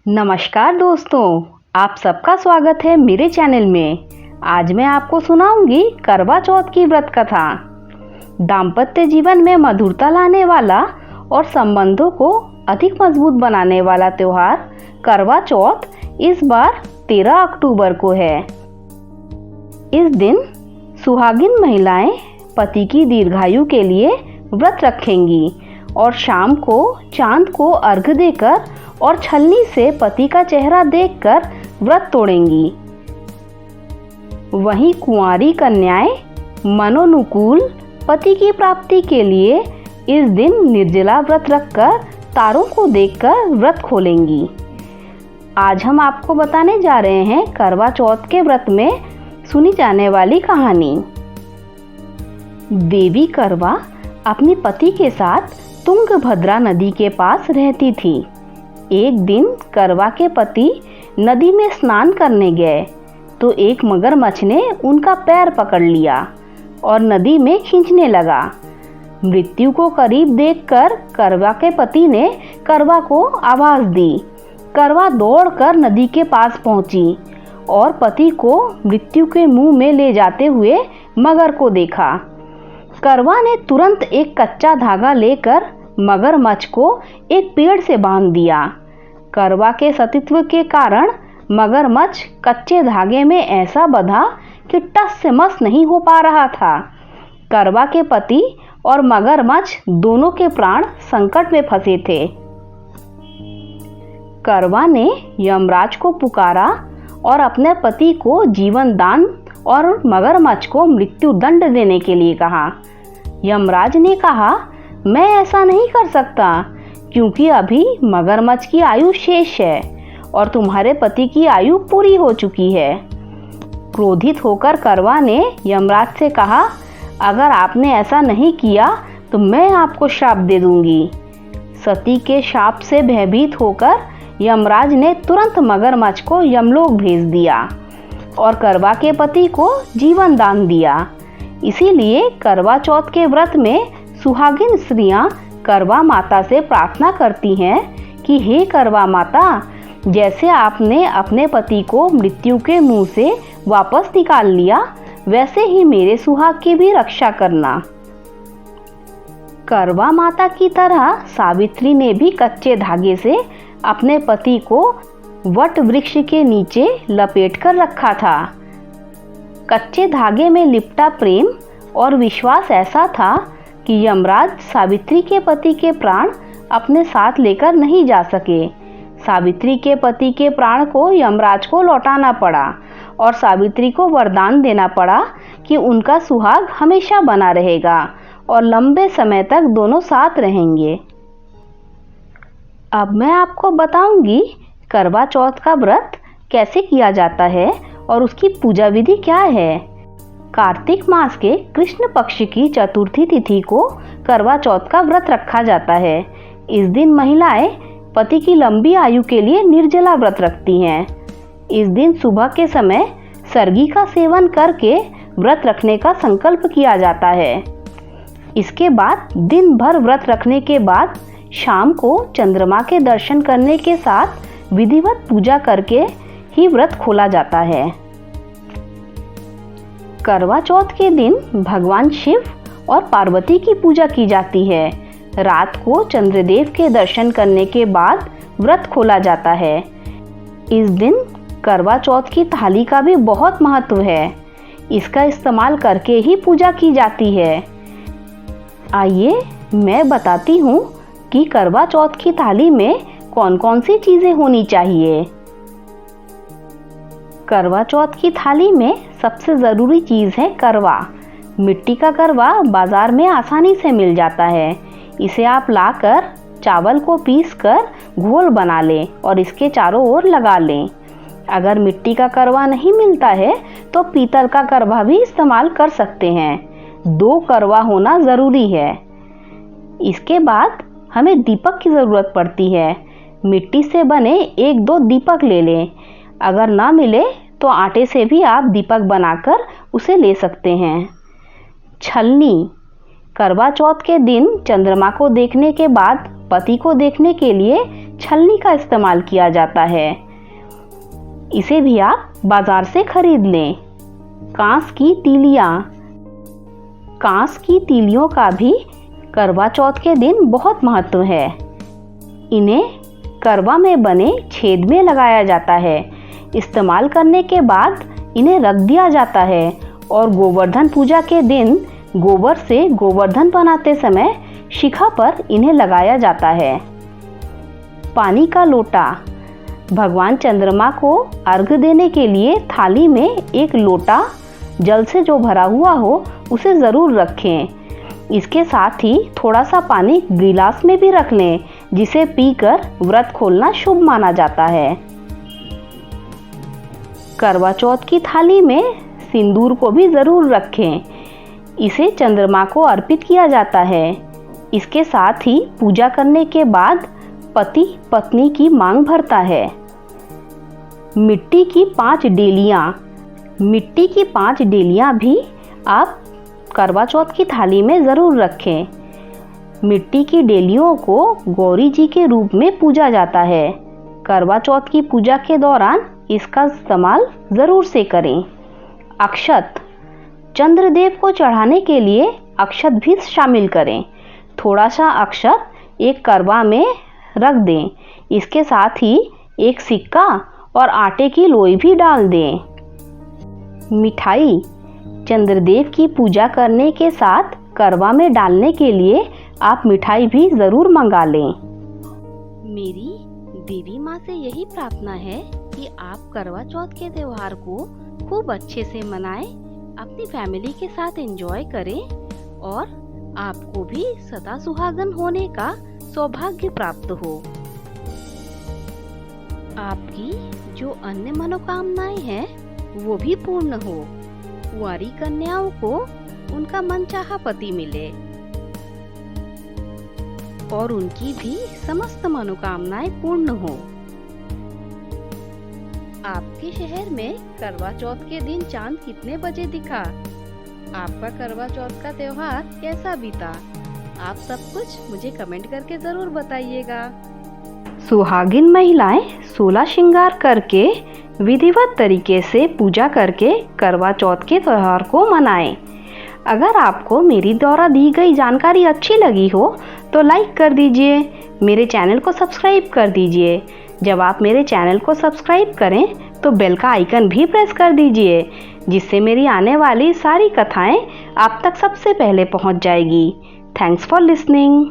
नमस्कार दोस्तों, आप सबका स्वागत है मेरे चैनल में। आज मैं आपको सुनाऊंगी करवा चौथ की व्रत कथा। दाम्पत्य जीवन में मधुरता लाने वाला और संबंधों को अधिक मजबूत बनाने वाला त्योहार करवा चौथ इस बार 13 अक्टूबर को है। इस दिन सुहागिन महिलाएं पति की दीर्घायु के लिए व्रत रखेंगी और शाम को चांद को अर्घ्य देकर और छलनी से पति का चेहरा देखकर व्रत तोड़ेंगी। वहीं कुंवारी कन्याएं मनोनुकूल पति की प्राप्ति के लिए इस दिन निर्जला व्रत रखकर तारों को देखकर व्रत खोलेंगी। आज हम आपको बताने जा रहे हैं करवा चौथ के व्रत में सुनी जाने वाली कहानी। देवी करवा अपने पति के साथ तुंगभद्रा नदी के पास रहती थी। एक दिन करवा के पति नदी में स्नान करने गए तो एक मगरमच्छ ने उनका पैर पकड़ लिया और नदी में खींचने लगा। मृत्यु को करीब देखकर करवा के पति ने करवा को आवाज दी। करवा दौड़कर नदी के पास पहुंची और पति को मृत्यु के मुंह में ले जाते हुए मगर को देखा। करवा ने तुरंत एक कच्चा धागा लेकर मगरमच्छ को एक पेड़ से बांध दिया। करवा के सतीत्व के कारण मगरमच्छ कच्चे धागे में ऐसा बंधा कि टस से मस नहीं हो पा रहा था। करवा के पति और मगरमच्छ दोनों के प्राण संकट में फंसे थे। करवा ने यमराज को पुकारा और अपने पति को जीवन दान और मगरमच्छ को मृत्यु दंड देने के लिए कहा। यमराज ने कहा, मैं ऐसा नहीं कर सकता क्योंकि अभी मगरमच्छ की आयु शेष है और तुम्हारे पति की आयु पूरी हो चुकी है। क्रोधित होकर करवा ने यमराज से कहा, अगर आपने ऐसा नहीं किया तो मैं आपको श्राप दे दूंगी। सती के शाप से भयभीत होकर यमराज ने तुरंत मगरमच्छ को यमलोक भेज दिया और करवा के पति को जीवन दान दिया। इसीलिए करवा चौथ के व्रत में सुहागिन स्त्रियां करवा माता से प्रार्थना करती हैं कि हे करवा माता, जैसे आपने अपने पति को मृत्यु के मुंह से वापस निकाल लिया, वैसे ही मेरे सुहाग की भी रक्षा करना। करवा माता की तरह सावित्री ने भी कच्चे धागे से अपने पति को वट वृक्ष के नीचे लपेट कर रखा था। कच्चे धागे में लिपटा प्रेम और विश्वास ऐसा था कि यमराज सावित्री के पति के प्राण अपने साथ लेकर नहीं जा सके। सावित्री के पति के प्राण को यमराज को लौटाना पड़ा और सावित्री को वरदान देना पड़ा कि उनका सुहाग हमेशा बना रहेगा और लंबे समय तक दोनों साथ रहेंगे। अब मैं आपको बताऊंगी करवा चौथ का व्रत कैसे किया जाता है और उसकी पूजा विधि क्या है। कार्तिक मास के कृष्ण पक्ष की चतुर्थी तिथि को करवा चौथ का व्रत रखा जाता है। इस दिन महिलाएं पति की लंबी आयु के लिए निर्जला व्रत रखती हैं। इस दिन सुबह के समय सर्गी का सेवन करके व्रत रखने का संकल्प किया जाता है। इसके बाद दिन भर व्रत रखने के बाद शाम को चंद्रमा के दर्शन करने के साथ विधिवत पूजा करके ही व्रत खोला जाता है। करवा चौथ के दिन भगवान शिव और पार्वती की पूजा की जाती है। रात को चंद्रदेव के दर्शन करने के बाद व्रत खोला जाता है। इस दिन करवा चौथ की थाली का भी बहुत महत्व है। इसका इस्तेमाल करके ही पूजा की जाती है। आइए मैं बताती हूँ कि करवा चौथ की थाली में कौन कौन सी चीजें होनी चाहिए। करवा चौथ की थाली में सबसे ज़रूरी चीज़ है करवा। मिट्टी का करवा बाज़ार में आसानी से मिल जाता है। इसे आप लाकर चावल को पीसकर घोल बना लें और इसके चारों ओर लगा लें। अगर मिट्टी का करवा नहीं मिलता है तो पीतल का करवा भी इस्तेमाल कर सकते हैं। 2 करवा होना ज़रूरी है। इसके बाद हमें दीपक की ज़रूरत पड़ती है। मिट्टी से बने 1-2 दीपक ले लें। अगर ना मिले तो आटे से भी आप दीपक बनाकर उसे ले सकते हैं। छलनी, करवा चौथ के दिन चंद्रमा को देखने के बाद पति को देखने के लिए छलनी का इस्तेमाल किया जाता है। इसे भी आप बाजार से खरीद लें। कांस की तीलियां। कांस की तीलियों का भी करवा चौथ के दिन बहुत महत्व है। इन्हें करवा में बने छेद में लगाया जाता है। इस्तेमाल करने के बाद इन्हें रख दिया जाता है और गोवर्धन पूजा के दिन गोबर से गोवर्धन बनाते समय शिखा पर इन्हें लगाया जाता है। पानी का लोटा। भगवान चंद्रमा को अर्घ्य देने के लिए थाली में एक लोटा जल से जो भरा हुआ हो उसे ज़रूर रखें। इसके साथ ही थोड़ा सा पानी गिलास में भी रख लें, जिसे पीकर व्रत खोलना शुभ माना जाता है। करवा चौथ की थाली में सिंदूर को भी ज़रूर रखें। इसे चंद्रमा को अर्पित किया जाता है। इसके साथ ही पूजा करने के बाद पति पत्नी की मांग भरता है। मिट्टी की 5 डेलियां। मिट्टी की 5 डेलियां भी आप करवा चौथ की थाली में ज़रूर रखें। मिट्टी की डेलियों को गौरी जी के रूप में पूजा जाता है। करवा चौथ की पूजा के दौरान इसका इस्तेमाल ज़रूर से करें। अक्षत। चंद्रदेव को चढ़ाने के लिए अक्षत भी शामिल करें। थोड़ा सा अक्षत एक करवा में रख दें। इसके साथ ही एक सिक्का और आटे की लोई भी डाल दें। मिठाई। चंद्रदेव की पूजा करने के साथ करवा में डालने के लिए आप मिठाई भी ज़रूर मंगा लें। मेरी देवी माँ से यही प्रार्थना है कि आप करवा चौथ के त्यौहार को खूब अच्छे से मनाएं, अपनी फैमिली के साथ एंजॉय करें और आपको भी सदा सुहागन होने का सौभाग्य प्राप्त हो। आपकी जो अन्य मनोकामनाएं हैं वो भी पूर्ण हो। कुंवारी कन्याओं को उनका मनचाहा पति मिले और उनकी भी समस्त मनोकामनाएं पूर्ण हो। आपके शहर में करवा चौथ के दिन चांद कितने बजे दिखा? आपका करवा चौथ का त्योहार कैसा बीता? आप सब कुछ मुझे कमेंट करके जरूर बताइएगा। सुहागिन महिलाएं 16 श्रृंगार करके विधिवत तरीके से पूजा करके करवा चौथ के त्योहार को मनाएं। अगर आपको मेरी द्वारा दी गई जानकारी अच्छी लगी हो तो लाइक कर दीजिए, मेरे चैनल को सब्सक्राइब कर दीजिए। जब आप मेरे चैनल को सब्सक्राइब करें तो बेल का आइकन भी प्रेस कर दीजिए, जिससे मेरी आने वाली सारी कथाएं आप तक सबसे पहले पहुंच जाएगी। Thanks for listening.